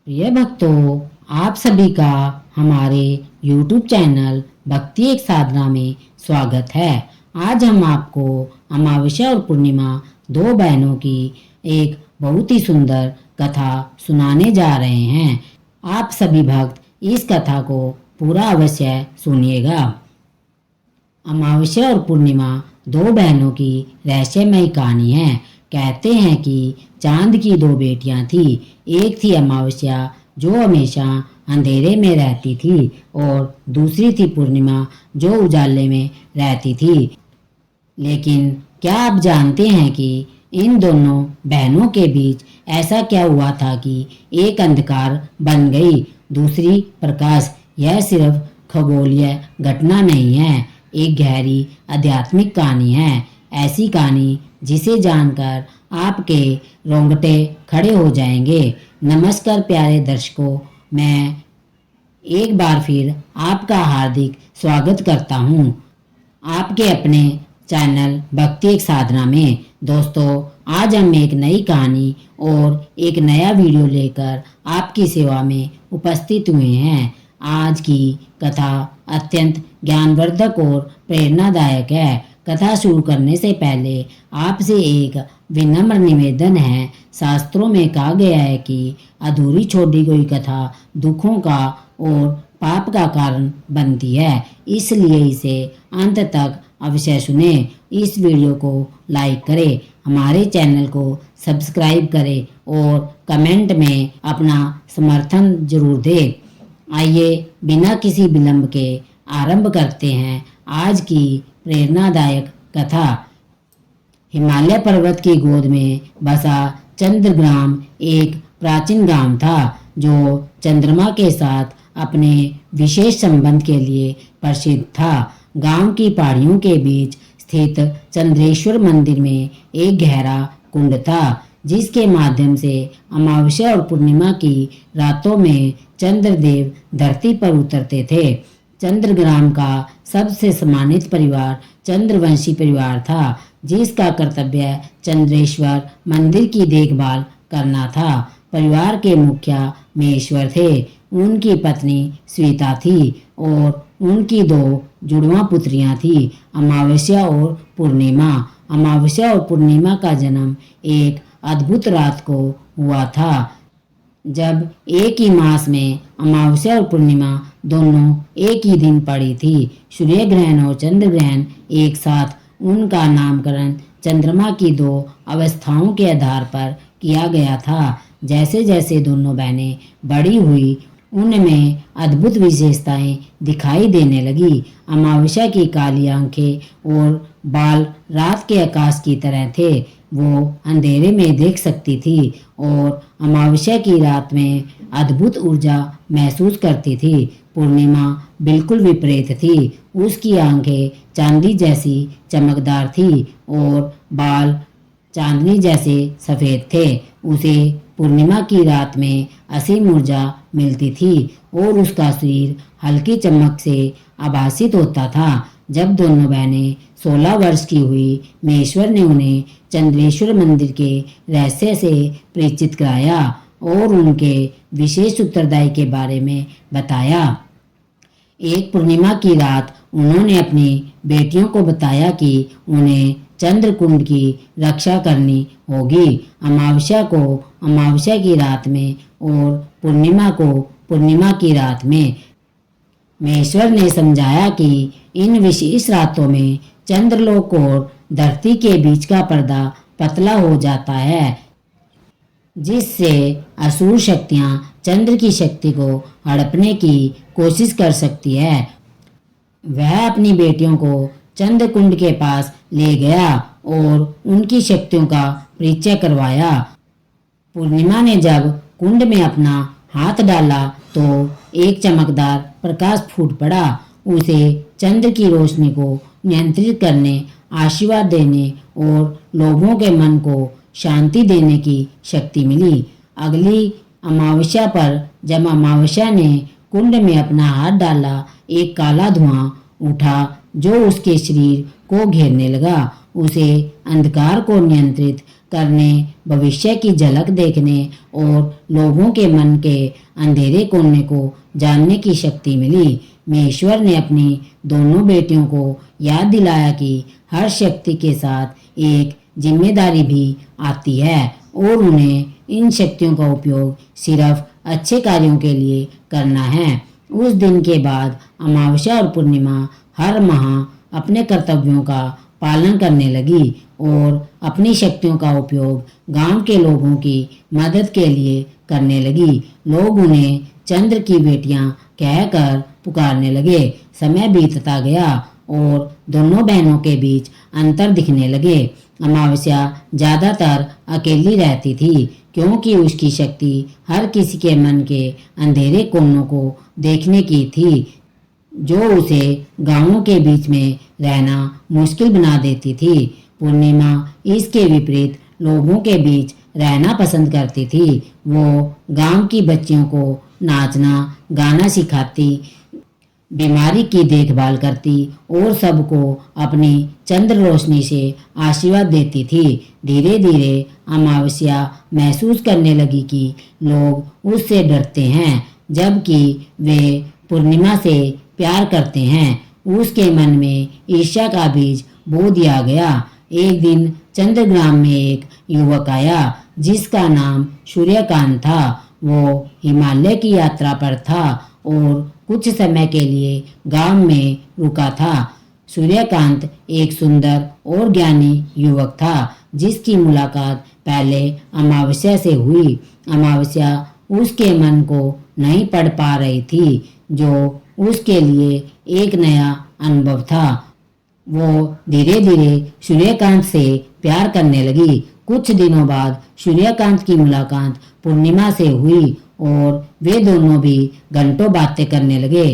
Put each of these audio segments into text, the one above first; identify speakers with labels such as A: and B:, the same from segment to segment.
A: प्रिय भक्तों, आप सभी का हमारे YouTube चैनल भक्ति एक साधना में स्वागत है। आज हम आपको अमावस्या और पूर्णिमा दो बहनों की एक बहुत ही सुंदर कथा सुनाने जा रहे हैं। आप सभी भक्त इस कथा को पूरा अवश्य सुनिएगा। अमावस्या और पूर्णिमा दो बहनों की रहस्यमयी कहानी है। कहते हैं कि चांद की दो बेटियां थी। एक थी अमावस्या जो हमेशा अंधेरे में रहती थी और दूसरी थी पूर्णिमा जो उजाले में रहती थी। लेकिन क्या आप जानते हैं कि इन दोनों बहनों के बीच ऐसा क्या हुआ था कि एक अंधकार बन गई, दूसरी प्रकाश। यह सिर्फ खगोलीय घटना नहीं है, एक गहरी आध्यात्मिक कहानी है। ऐसी कहानी जिसे जानकर आपके रोंगटे खड़े हो जाएंगे। नमस्कार प्यारे दर्शकों, मैं एक बार फिर आपका हार्दिक स्वागत करता हूँ आपके अपने चैनल भक्ति एक साधना में। दोस्तों, आज हम एक नई कहानी और एक नया वीडियो लेकर आपकी सेवा में उपस्थित हुए हैं। आज की कथा अत्यंत ज्ञानवर्धक और प्रेरणादायक है। कथा शुरू करने से पहले आपसे एक विनम्र निवेदन है। शास्त्रों में कहा गया है कि अधूरी छोड़ी गई कथा दुखों का और पाप का कारण बनती है, इसलिए इसे अंत तक अवश्य सुने। इस वीडियो को लाइक करें, हमारे चैनल को सब्सक्राइब करें और कमेंट में अपना समर्थन जरूर दें। आइए बिना किसी विलंब के आरंभ करते हैं आज की प्रेरणादायक कथा। हिमालय पर्वत की गोद में बसा चंद्रग्राम एक प्राचीन गांव था जो चंद्रमा के साथ अपने विशेष संबंध के लिए प्रसिद्ध था। गांव की पहाड़ियों के बीच स्थित चंद्रेश्वर मंदिर में एक गहरा कुंड था जिसके माध्यम से अमावस्या और पूर्णिमा की रातों में चंद्रदेव धरती पर उतरते थे। चंद्रग्राम का सबसे सम्मानित परिवार चंद्रवंशी परिवार था जिसका कर्तव्य चंद्रेश्वर मंदिर की देखभाल करना था। परिवार के मुखिया महेश्वर थे, उनकी पत्नी स्वीता थी और उनकी दो जुड़वा पुत्रियां थी, अमावस्या और पूर्णिमा। अमावस्या और पूर्णिमा का जन्म एक अद्भुत रात को हुआ था जब एक ही मास में अमावस्या और पूर्णिमा दोनों एक ही दिन पड़ी थी। सूर्य ग्रहण और चंद्र ग्रहण एक साथ, उनका नामकरण चंद्रमा की दो अवस्थाओं के आधार पर किया गया था। जैसे जैसे दोनों बहनें बड़ी हुई उनमें अद्भुत विशेषताएं दिखाई देने लगी। अमावस्या की काली आंखें और बाल रात के आकाश की तरह थे, वो अंधेरे में देख सकती थी और अमावस्या की रात में अद्भुत ऊर्जा महसूस करती थी। पूर्णिमा बिल्कुल विपरीत थी, उसकी आंखें चांदी जैसी चमकदार थी और बाल चांदनी जैसे सफ़ेद थे। उसे पूर्णिमा की रात में असीम ऊर्जा मिलती थी और उसका शरीर हल्की चमक से आभासित होता था। जब दोनों बहनें 16 वर्ष की हुई, महेश्वर ने उन्हें चंद्रेश्वर मंदिर के रहस्य से परिचित कराया और उनके विशेष उत्तरदायी के बारे में बताया। एक पूर्णिमा की रात उन्होंने अपनी बेटियों को बताया कि उन्हें चंद्रकुंड की रक्षा करनी होगी, अमावस्या को अमावस्या की रात में और पूर्णिमा को पूर्णिमा की रात में। महेश्वर ने समझाया कि इन विशेष रातों में चंद्रलोक और धरती के बीच का पर्दा पतला हो जाता है जिससे असुर शक्तियां चंद्र की शक्ति को हड़पने की कोशिश कर सकती है। वह अपनी बेटियों को चंद्रकुंड के पास ले गया और उनकी शक्तियों का परिचय करवाया। पूर्णिमा ने जब कुंड में अपना हाथ डाला तो एक चमकदार प्रकाश फूट पड़ा। उसे चंद्र की रोशनी को नियंत्रित करने, आशीर्वाद देने और लोगों के मन को शांति देने की शक्ति मिली। अगली अमावस्या पर जब अमावस्या ने कुंड में अपना हाथ डाला, एक काला धुआं उठा जो उसके शरीर को घेरने लगा। उसे अंधकार को नियंत्रित करने, भविष्य की झलक देखने और लोगों के मन के अंधेरे कोने को जानने की शक्ति मिली। महेश्वर ने अपनी दोनों बेटियों को याद दिलाया कि हर शक्ति के साथ एक जिम्मेदारी भी आती है और उन्हें इन शक्तियों का उपयोग सिर्फ अच्छे कार्यों के लिए करना है। उस दिन के बाद अमावस्या और पूर्णिमा हर माह अपने कर्तव्यों का पालन करने लगी और अपनी शक्तियों का उपयोग गांव के लोगों की मदद के लिए करने लगी। लोग उन्हें चंद्र की बेटियां कहकर पुकारने लगे। समय बीतता गया और दोनों बहनों के बीच अंतर दिखने लगे। अमावस्या ज्यादातर अकेली रहती थी क्योंकि उसकी शक्ति हर किसी के मन के अंधेरे कोनों को देखने की थी, जो उसे गांवों के बीच में रहना मुश्किल बना देती थी। पूर्णिमा इसके विपरीत लोगों के बीच रहना पसंद करती थी। वो गांव की बच्चियों को नाचना गाना सिखाती, बीमारी की देखभाल करती और सबको अपनी चंद्र रोशनी से आशीर्वाद देती थी। धीरे धीरे अमावस्या महसूस करने लगी कि लोग उससे डरते हैं जबकि वे पूर्णिमा से प्यार करते हैं। उसके मन में ईर्ष्या का बीज बो दिया गया। एक दिन चंद्रग्राम में एक युवक आया जिसका नाम सूर्यकांत था। वो हिमालय की यात्रा पर था और कुछ समय के लिए गांव में रुका था। सूर्यकांत एक सुंदर और ज्ञानी युवक था जिसकी मुलाकात पहले अमावस्या से हुई। अमावस्या उसके मन को नहीं पढ़ पा रही थी, जो उसके लिए एक नया अनुभव था। वो धीरे धीरे सूर्यकांत से प्यार करने लगी। कुछ दिनों बाद सूर्यकांत की मुलाकात पूर्णिमा से हुई और वे दोनों भी घंटों बातें करने लगे।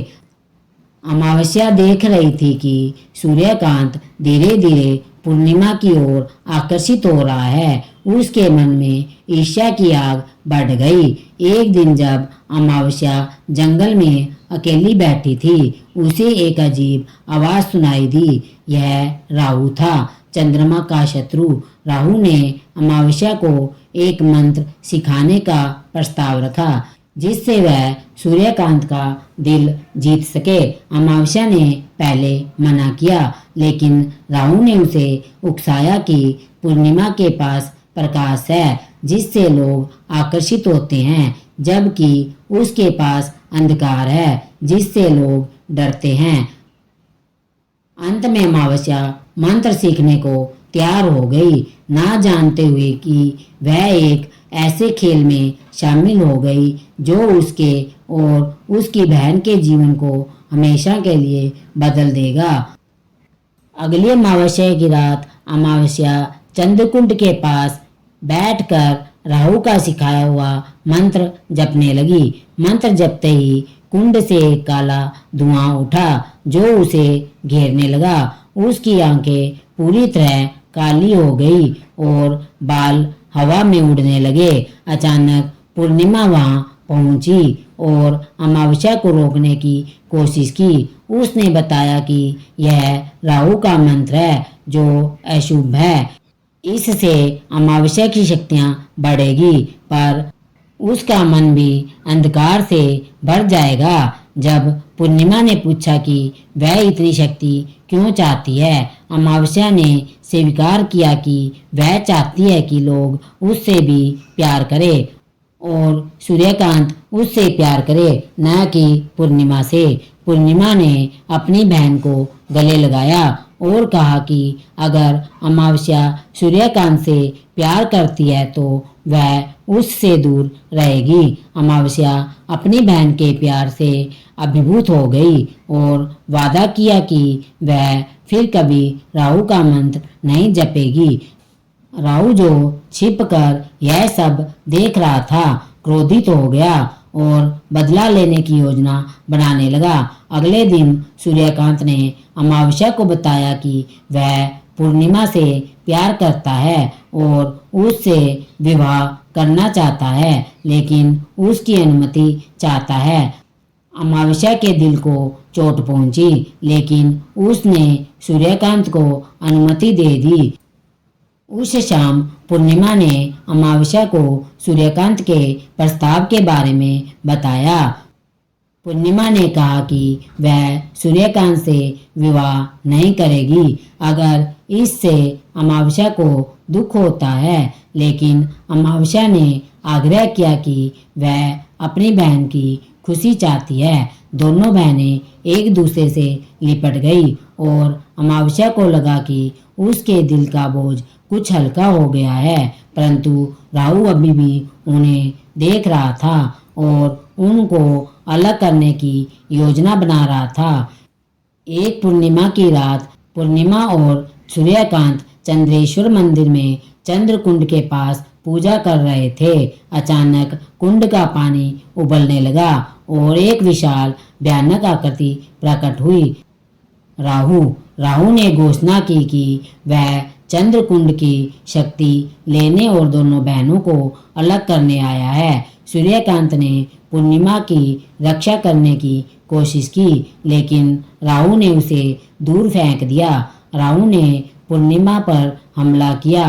A: अमावस्या देख रही थी कि सूर्यकांत धीरे धीरे पूर्णिमा की ओर आकर्षित हो रहा है। उसके मन में ईर्ष्या की आग बढ़ गई। एक दिन जब अमावस्या जंगल में अकेली बैठी थी, उसे एक अजीब आवाज सुनाई दी। यह राहु था, चंद्रमा का शत्रु। राहु ने अमावस्या को एक मंत्र सिखाने का प्रस्ताव रखा जिससे वह सूर्यकांत का दिल जीत सके। अमावस्या ने पहले मना किया, लेकिन राहु ने उसे उकसाया कि पूर्णिमा के पास प्रकाश है जिससे लोग आकर्षित होते हैं, जबकि उसके पास अंधकार है जिससे लोग डरते हैं। अंत में अमावस्या मंत्र सीखने को तैयार हो गई, ना जानते हुए कि वह एक ऐसे खेल में शामिल हो गई जो उसके और उसकी बहन के जीवन को हमेशा के लिए बदल देगा। अगली अमावस्या की रात अमावस्या चंद्रकुंड के पास बैठकर राहु का सिखाया हुआ मंत्र जपने लगी। मंत्र जपते ही कुंड से एक काला धुआं उठा जो उसे घेरने लगा। उसकी आंखें पूरी तरह काली हो गई और बाल हवा में उड़ने लगे। अचानक पूर्णिमा वहां पहुंची और अमावस्या को रोकने की कोशिश की। उसने बताया कि यह राहु का मंत्र है जो अशुभ है, इससे अमावस्या की शक्तियां बढ़ेगी, पर उसका मन भी अंधकार से भर जाएगा। जब पूर्णिमा ने पूछा कि वह इतनी शक्ति क्यों चाहती है, अमावस्या ने स्वीकार किया कि वह चाहती है कि लोग उससे भी प्यार करें और सूर्यकांत उससे प्यार करे, न कि पूर्णिमा से। पूर्णिमा ने अपनी बहन को गले लगाया और कहा कि अगर अमावस्या सूर्यकांत से प्यार करती है तो वह उससे दूर रहेगी। अमावस्या अपनी बहन के प्यार से अभिभूत हो गई और वादा किया कि वह फिर कभी राहु का मंत्र नहीं जपेगी। राहु जो छिपकर यह सब देख रहा था, क्रोधित हो गया और बदला लेने की योजना बनाने लगा। अगले दिन सूर्यकांत ने अमावस्या को बताया कि वह पूर्णिमा से प्यार करता है और उससे विवाह करना चाहता है, लेकिन उसकी अनुमति चाहता है। अमावस्या के दिल को चोट पहुंची, लेकिन उसने सूर्यकांत को अनुमति दे दी। उस शाम पूर्णिमा ने अमावस्या को सूर्यकांत के प्रस्ताव के बारे में बताया। पूर्णिमा ने कहा कि वह सूर्यकांत से विवाह नहीं करेगी अगर इससे अमावस्या को दुख होता है, लेकिन अमावस्या ने आग्रह किया कि वह अपनी बहन की खुशी चाहती है। दोनों बहनें एक दूसरे से लिपट गई और अमावस्या को लगा कि उसके दिल का बोझ कुछ हल्का हो गया है, परंतु राहु अभी भी उन्हें देख रहा था और उनको अलग करने की योजना बना रहा था। एक पूर्णिमा की रात पूर्णिमा और सूर्यकांत चंद्रेश्वर मंदिर में चंद्र कुंड के पास पूजा कर रहे थे। अचानक कुंड का पानी उबलने लगा और एक विशाल भयानक आकृति प्रकट हुई। राहु ने घोषणा की कि वह चंद्र कुंड की शक्ति लेने और दोनों बहनों को अलग करने आया है। सूर्यकांत ने पूर्णिमा की रक्षा करने की कोशिश की, लेकिन राहु ने उसे दूर फेंक दिया। राहु ने पूर्णिमा पर हमला किया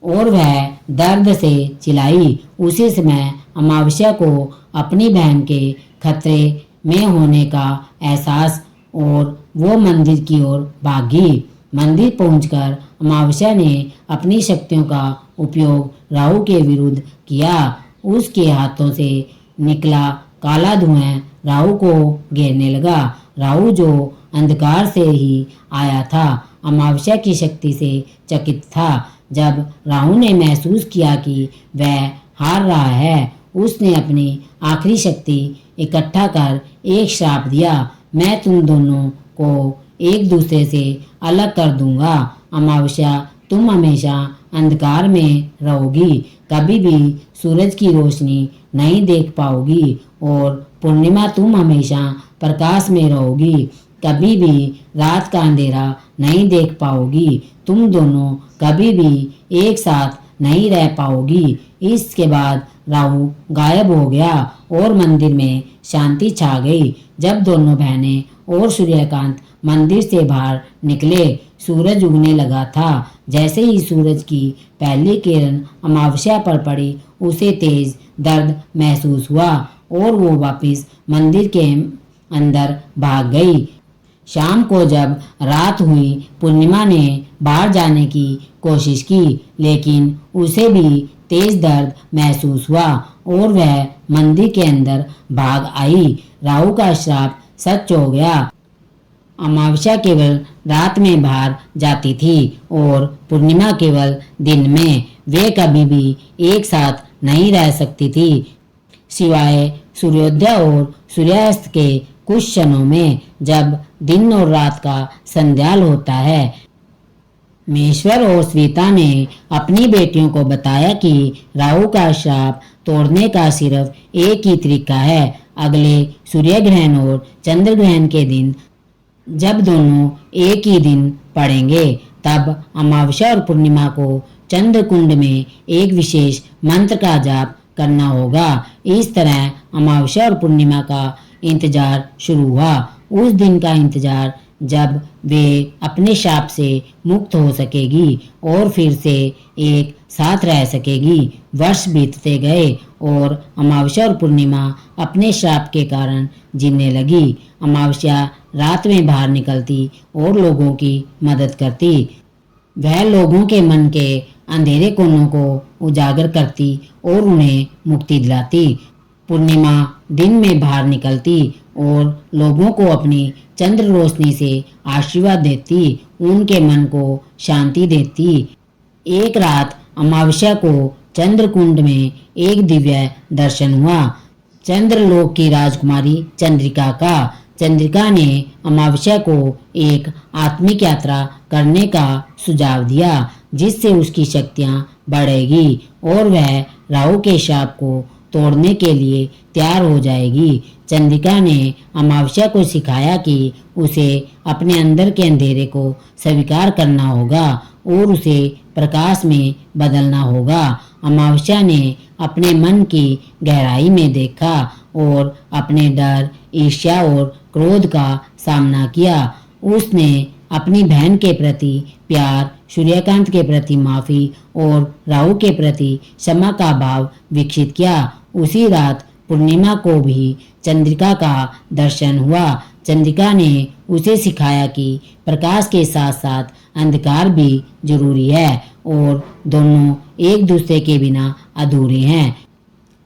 A: और वह दर्द से चिल्लाई। उसी समय अमावस्या को अपनी बहन के खतरे में होने का एहसास और वो मंदिर की ओर भागी। मंदिर पहुंचकर अमावस्या ने अपनी शक्तियों का उपयोग राहु के विरुद्ध किया। उसके हाथों से निकला काला धुआं राहु को घेरने लगा। राहु जो अंधकार से ही आया था, अमावस्या की शक्ति से चकित था। जब राहु ने महसूस किया कि वह हार रहा है, उसने अपनी आखिरी शक्ति इकट्ठा कर एक श्राप दिया, मैं तुम दोनों को एक दूसरे से अलग कर दूंगा। अमावस्या, तुम हमेशा अंधकार में रहोगी, कभी भी सूरज की रोशनी नहीं देख पाओगी, और पूर्णिमा, तुम हमेशा प्रकाश में रहोगी, कभी भी रात का अंधेरा नहीं देख पाओगी। तुम दोनों कभी भी एक साथ नहीं रह पाओगी। इसके बाद राहु गायब हो गया और मंदिर में शांति छा गई। जब दोनों बहनें और सूर्यकांत मंदिर से बाहर निकले, सूरज उगने लगा था। जैसे ही सूरज की पहली किरण अमावस्या पर पड़ी, उसे तेज दर्द महसूस हुआ और वो वापस मंदिर के अंदर भाग गई। शाम को जब रात हुई, पूर्णिमा ने बाहर जाने की कोशिश की, लेकिन उसे भी तेज दर्द महसूस हुआ और वह मंदिर के अंदर भाग आई। राहु का श्राप सच हो गया। अमावस्या केवल रात में बाहर जाती थी और पूर्णिमा केवल दिन में। वे कभी भी एक साथ नहीं रह सकती थी, सिवाय सूर्योदय और सूर्यास्त के कुछ क्षणों में, जब दिन और रात का संध्याल होता है। महेश्वर और श्वेता ने अपनी बेटियों को बताया कि राहु का श्राप तोड़ने का सिर्फ एक ही तरीका है। अगले सूर्य ग्रहण और चंद्र ग्रहण के दिन, जब दोनों एक ही दिन पड़ेंगे, तब अमावस्या और पूर्णिमा को चंद्र कुंड में एक विशेष मंत्र का जाप करना होगा। इस तरह अमावस्या और पूर्णिमा का इंतजार शुरू हुआ। उस दिन का इंतजार जब वे अपने शाप से मुक्त हो सकेगी और फिर से एक साथ रह सकेगी। वर्ष बीतते गए और अमावस्या और पूर्णिमा अपने शाप के कारण जीने लगी। अमावस्या रात में बाहर निकलती और लोगों की मदद करती। वह लोगों के मन के अंधेरे कोनों को उजागर करती और उन्हें मुक्ति दिलाती। पूर्णिमा दिन में बाहर निकलती और लोगों को अपनी चंद्र रोशनी से आशीर्वाद देती, उनके मन को शांति देती। एक रात अमावस्या को चंद्र कुंड में एक दिव्य दर्शन हुआ। चंद्रलोक की राजकुमारी चंद्रिका का। चंद्रिका ने अमावस्या को एक आत्मिक यात्रा करने का सुझाव दिया, जिससे उसकी शक्तियां बढ़ेगी और वह राहु के शाप को तोड़ने के लिए तैयार हो जाएगी। चंद्रिका ने अमावस्या को सिखाया कि उसे अपने अंदर के अंधेरे को स्वीकार करना होगा और उसे प्रकाश में बदलना होगा। अमावस्या ने अपने मन की गहराई में देखा और अपने डर, ईर्ष्या और क्रोध का सामना किया। उसने अपनी बहन के प्रति प्यार, सूर्यकांत के प्रति माफ़ी और राहु के प्रति क्षमा का भाव विकसित किया। उसी रात पूर्णिमा को भी चंद्रिका का दर्शन हुआ। चंद्रिका ने उसे सिखाया कि प्रकाश के साथ साथ अंधकार भी जरूरी है और दोनों एक दूसरे के बिना अधूरे हैं।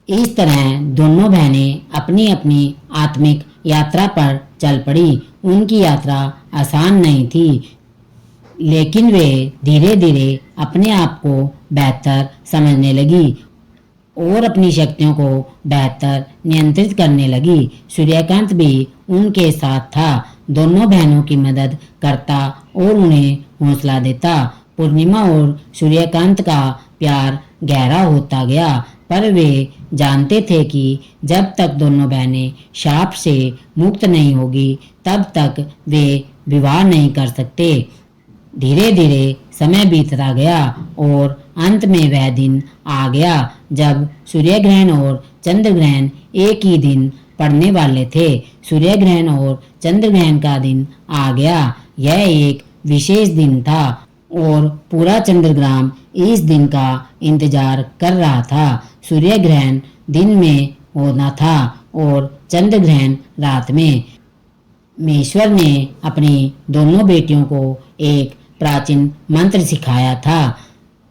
A: इस तरह दोनों बहनें अपनी अपनी आत्मिक यात्रा पर चल पड़ी। उनकी यात्रा आसान नहीं थी, लेकिन वे धीरे धीरे अपने आप को बेहतर समझने लगी और अपनी शक्तियों को बेहतर नियंत्रित करने लगी। सूर्यकांत भी उनके साथ था, दोनों बहनों की मदद करता और उन्हें हौसला देता। पूर्णिमा और सूर्यकांत का प्यार गहरा होता गया, पर वे जानते थे कि जब तक दोनों बहनें शाप से मुक्त नहीं होगी तब तक वे विवाह नहीं कर सकते। धीरे धीरे समय बीतता गया और अंत में वह दिन आ गया जब सूर्य ग्रहण और चंद्र ग्रहण एक ही दिन पड़ने वाले थे। सूर्य ग्रहण और चंद्र ग्रहण का दिन आ गया। यह एक विशेष दिन था और पूरा चंद्रग्राम इस दिन का इंतजार कर रहा था। सूर्य ग्रहण दिन में होना था और चंद्र ग्रहण रात में। मेश्वर ने अपनी दोनों बेटियों को एक प्राचीन मंत्र सिखाया था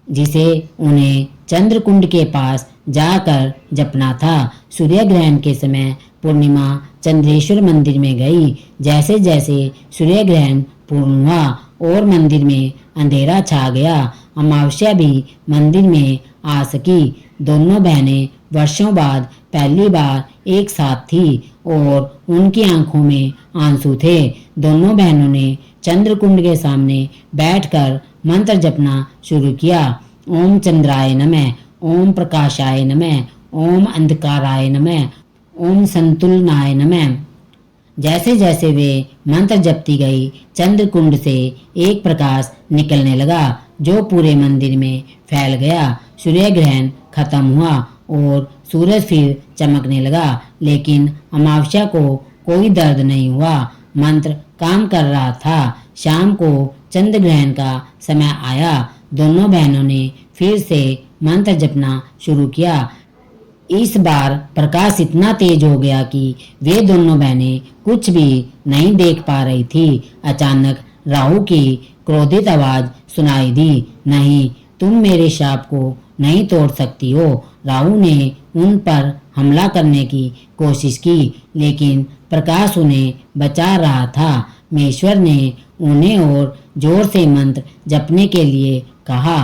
A: जिसे उन्हें चंद्रकुंड के पास जाकर जपना था। सूर्य ग्रहण के समय पूर्णिमा चंद्रेश्वर मंदिर में गई। जैसे जैसे सूर्य ग्रहण पूर्ण हुआ और मंदिर में अंधेरा छा गया, अमावस्या भी मंदिर में आ सकी। दोनों बहनें वर्षों बाद पहली बार एक साथ थी और उनकी आंखों में आंसू थे। दोनों बहनों ने चंद्रकुंड के सामने बैठकर मंत्र जपना शुरू किया। ओम चंद्राय नमः, ओम प्रकाशाय नमः, ओम अंधकाराय नमः, ओम संतुलनाय नमः। जैसे जैसे वे मंत्र जपती गई, चंद्रकुंड से एक प्रकाश निकलने लगा जो पूरे मंदिर में फैल गया। सूर्य ग्रहण खत्म हुआ और सूरज फिर चमकने लगा, लेकिन अमावस्या को कोई दर्द नहीं हुआ। मंत्र काम कर रहा था। शाम को चंद्र ग्रहण का समय आया। दोनों बहनों ने फिर से मंत्र जपना शुरू किया। इस बार प्रकाश इतना तेज हो गया कि वे दोनों बहनें कुछ भी नहीं देख पा रही थी। अचानक राहु की क्रोधित आवाज सुनाई दी, नहीं, तुम मेरे शाप को नहीं तोड़ सकती हो। राहु ने उन पर हमला करने की कोशिश की, लेकिन प्रकाश उन्हें बचा रहा था। मेश्वर ने उन्हें और जोर से मंत्र जपने के लिए कहा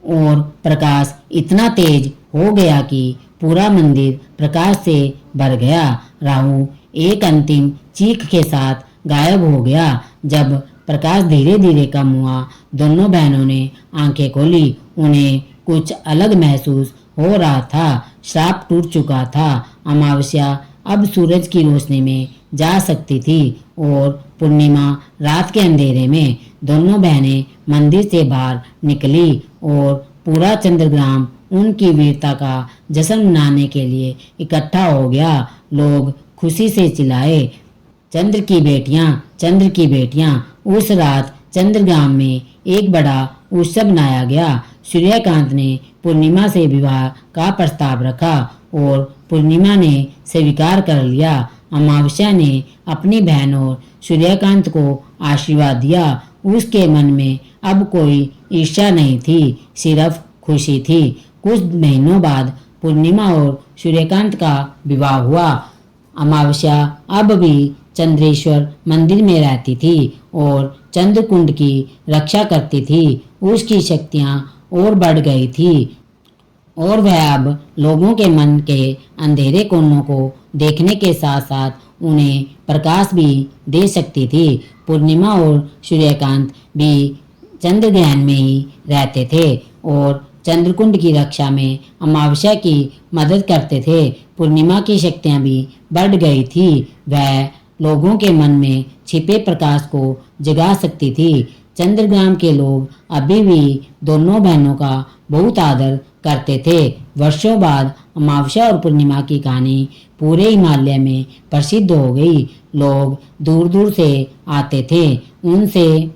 A: और प्रकाश इतना तेज हो गया कि पूरा मंदिर प्रकाश से भर गया। राहु एक अंतिम चीख के साथ गायब हो गया। जब प्रकाश धीरे धीरे कम हुआ, दोनों बहनों ने आंखें खोली। उन्हें कुछ अलग महसूस हो रहा था। श्राप टूट चुका था। अमावस्या अब सूरज की रोशनी में जा सकती थी और पूर्णिमा रात के अंधेरे में। दोनों बहनें मंदिर से बाहर निकली और पूरा चंद्रग्राम उनकी वीरता का जश्न मनाने के लिए इकट्ठा हो गया। लोग खुशी से चिल्लाए, चंद्र की बेटियां, चंद्र की बेटियां। उस रात चंद्रग्राम में एक बड़ा उत्सव मनाया गया। सूर्यकांत ने पूर्णिमा से विवाह का प्रस्ताव रखा और पूर्णिमा ने स्वीकार कर लिया। अमावस्या ने अपनी बहन और सूर्यकांत को आशीर्वाद दिया। उसके मन में अब कोई ईर्ष्या नहीं थी, सिर्फ खुशी थी। कुछ महीनों बाद पूर्णिमा और सूर्यकांत का विवाह हुआ। अमावस्या अब भी चंद्रेश्वर मंदिर में रहती थी और चंद्रकुंड की रक्षा करती थी। उसकी शक्तियाँ और बढ़ गई थी और वह अब लोगों के मन के अंधेरे कोनों को देखने के साथ साथ उन्हें प्रकाश भी दे सकती थी। पूर्णिमा और सूर्यकांत भी चंद्र ग्रहण में ही रहते थे और चंद्रकुंड की रक्षा में अमावस्या की मदद करते थे। पूर्णिमा की शक्तियाँ भी बढ़ गई थी। वह लोगों के मन में छिपे प्रकाश को जगा सकती थी। चंद्रग्राम के लोग अभी भी दोनों बहनों का बहुत आदर करते थे। वर्षों बाद अमावस्या और पूर्णिमा की कहानी पूरे हिमालय में प्रसिद्ध हो गई। लोग दूर दूर से आते थे, उनसे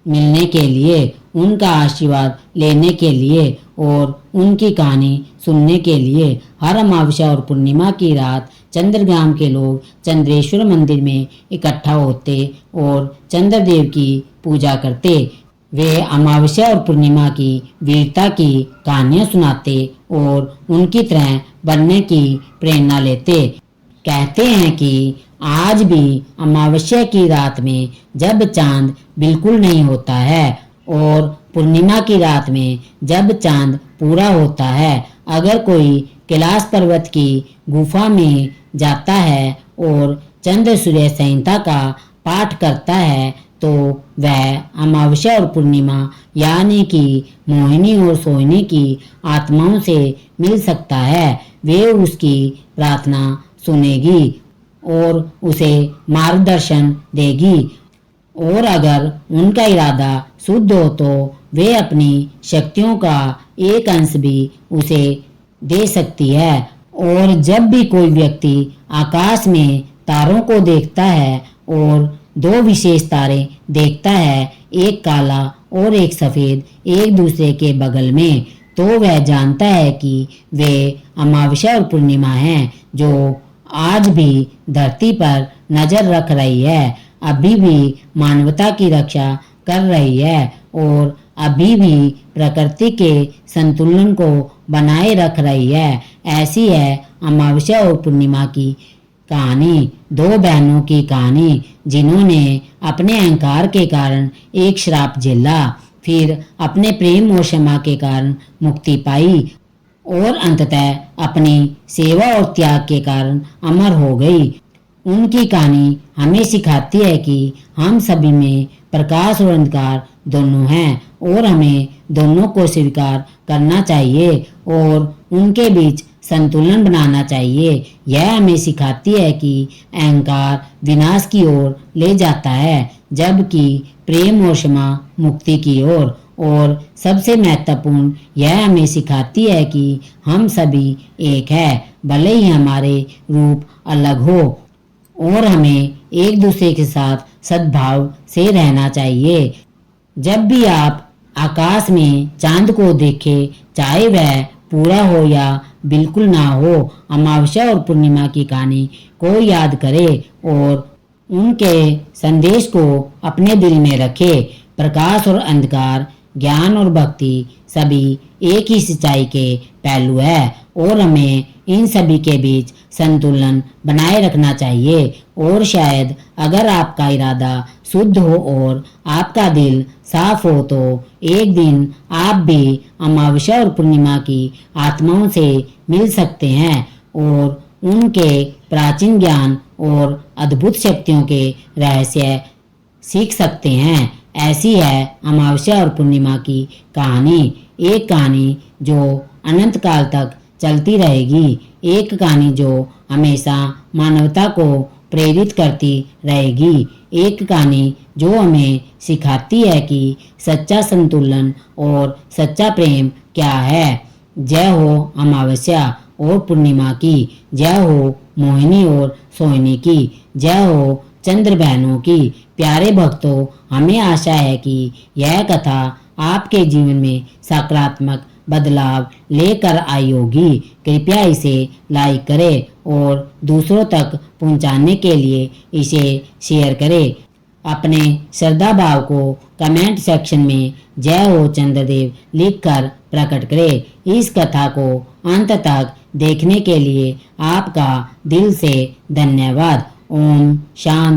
A: मिलने के लिए, उनका आशीर्वाद लेने के लिए और उनकी कहानी सुनने के लिए हर अमावस्या और पूर्णिमा की रात चंद्रग्राम के लोग चंद्रेश्वर मंदिर में इकट्ठा होते और चंद्रदेव की पूजा करते। वे अमावस्या और पूर्णिमा की वीरता की कहानियां सुनाते और उनकी तरह बनने की प्रेरणा लेते। कहते हैं कि आज भी अमावस्या की रात में जब चांद बिल्कुल नहीं होता है और पूर्णिमा की रात में जब चांद पूरा होता है, अगर कोई कैलाश पर्वत की गुफा में जाता है और चंद्र सूर्य संहिता का पाठ करता है तो वह अमावस्या और पूर्णिमा यानी कि मोहिनी और सोहिनी की आत्माओं से मिल सकता है। वे उसकी प्रार्थना सुनेगी और उसे मार्गदर्शन देगी और अगर उनका इरादा शुद्ध हो तो वे अपनी शक्तियों का एक अंश भी उसे दे सकती है। और जब भी कोई व्यक्ति आकाश में तारों को देखता है और दो विशेष तारे देखता है, एक काला और एक सफेद, एक दूसरे के बगल में, तो वह जानता है कि वे अमावस्या और पूर्णिमा हैं जो आज भी धरती पर नजर रख रही है, अभी भी मानवता की रक्षा कर रही है और अभी भी प्रकृति के संतुलन को बनाए रख रही है। ऐसी है अमावस्या और पूर्णिमा की कहानी, दो बहनों की कहानी जिन्होंने अपने अहंकार के कारण एक श्राप झेला, फिर अपने प्रेम और क्षमा के कारण मुक्ति पाई और अंततः अपनी सेवा और त्याग के कारण अमर हो गई। उनकी कहानी हमें सिखाती है कि हम सभी में प्रकाश और अंधकार दोनों हैं और हमें दोनों को स्वीकार करना चाहिए और उनके बीच संतुलन बनाना चाहिए। यह हमें सिखाती है कि अहंकार विनाश की ओर ले जाता है जबकि प्रेम और क्षमा मुक्ति की ओर। और सबसे महत्वपूर्ण यह हमें सिखाती है कि हम सभी एक है, भले ही हमारे रूप अलग हो और हमें एक दूसरे के साथ सद्भाव से रहना चाहिए। जब भी आप आकाश में चांद को देखें, चाहे वह पूरा हो या बिल्कुल ना हो, अमावस्या और पूर्णिमा की कहानी को याद करें और उनके संदेश को अपने दिल में रखें। प्रकाश और अंधकार, ज्ञान और भक्ति सभी एक ही सच्चाई के पहलू है और हमें इन सभी के बीच संतुलन बनाए रखना चाहिए। और शायद अगर आपका इरादा शुद्ध हो और आपका दिल साफ हो तो एक दिन आप भी अमावस्या और पूर्णिमा की आत्माओं से मिल सकते हैं और उनके प्राचीन ज्ञान और अद्भुत शक्तियों के रहस्य सीख सकते हैं। ऐसी है अमावस्या और पूर्णिमा की कहानी, एक कहानी जो अनंत काल तक चलती रहेगी, एक कहानी जो हमेशा मानवता को प्रेरित करती रहेगी, एक कहानी जो हमें सिखाती है कि सच्चा संतुलन और सच्चा प्रेम क्या है। जय हो अमावस्या और पूर्णिमा की, जय हो मोहिनी और सोहिनी की, जय हो चंद्र बहनों की। प्यारे भक्तों, हमें आशा है कि यह कथा आपके जीवन में सकारात्मक बदलाव लेकर आई होगी। कृपया इसे लाइक करें और दूसरों तक पहुंचाने के लिए इसे शेयर करें। अपने श्रद्धा भाव को कमेंट सेक्शन में जय हो चंद्रदेव लिखकर प्रकट करें। इस कथा को अंत तक देखने के लिए आपका दिल से धन्यवाद। ओम शांति।